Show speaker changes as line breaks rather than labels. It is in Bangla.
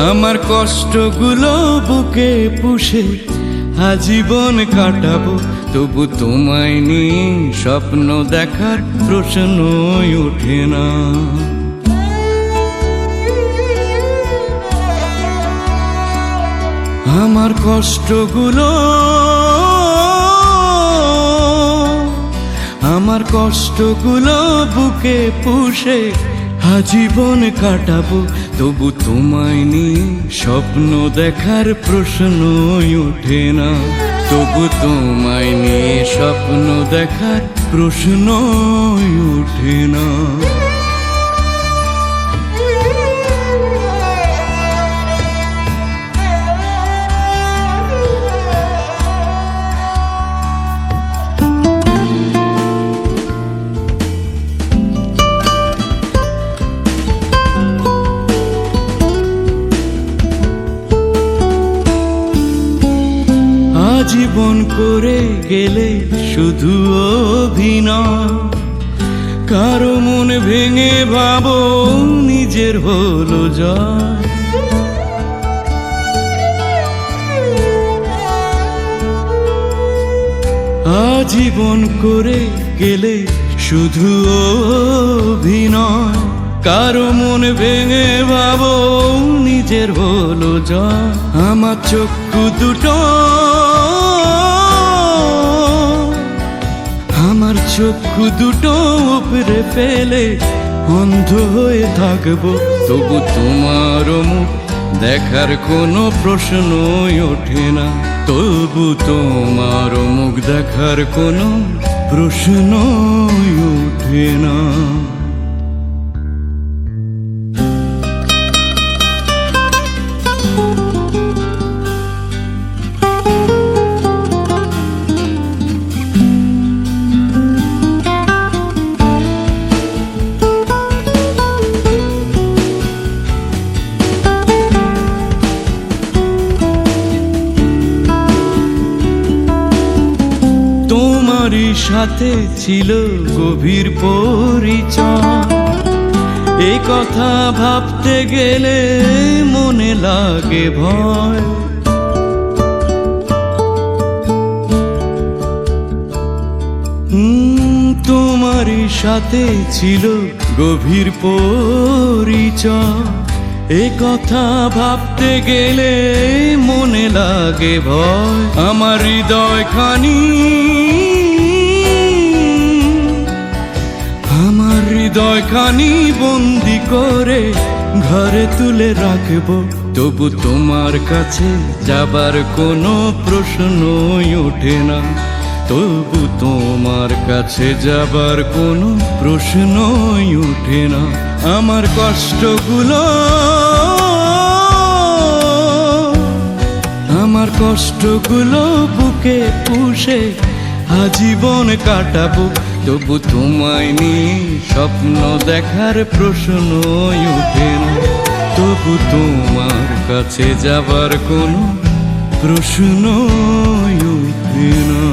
আমার কষ্টগুলো বুকে পুষে আজীবন কাটাবো, তবু তোমায় নিয়ে স্বপ্ন দেখার প্রশ্নই ওঠে না। আমার কষ্টগুলো বুকে পুষে আজীবন কাটাবো, তবু তোমায় নিয়ে স্বপ্ন দেখার প্রশ্নই ওঠে না। তবু তোমায় নিয়ে স্বপ্ন দেখার প্রশ্নই ওঠে না। জীবন করে গেলে শুধু অভিনয়, কারো মন ভেঙে ভাবো নিজের হলো জয়। আজীবন করে গেলে শুধু অভিনয়, কারো মন ভেঙে ভাবো নিজের হলো জয়। আমার চক্ষু দুটো উপরে ফেলে অন্ধ হয়ে থাকবো, তবু তোমার মুখ দেখার কোনো প্রশ্নই ওঠে না। তবু তোমার মুখ দেখার কোনো প্রশ্নই ওঠে না। তোমারই সাথে ছিল গভীর পরিচয়, এ কথা ভাবতে গেলে মনে লাগে ভয়। তোমারই সাথে ছিল গভীর পরিচয়, এ কথা ভাবতে গেলে মনে লাগে ভয়। আমার হৃদয়খানি বন্দি করে ঘরে তুলে রাখবো, তবু তোমার কাছে যাবার কোনো প্রশ্নই ওঠে না। তবু তোমার কাছে যাবার কোনো প্রশ্নই ওঠে না। আমার কষ্টগুলো বুকে পুষে আজীবন কাটাবো, তবু তোমায় নিয়ে স্বপ্ন দেখার প্রশ্নই ওঠে না। তবু তোমার কাছে যাবার কোনো প্রশ্নই ওঠে না।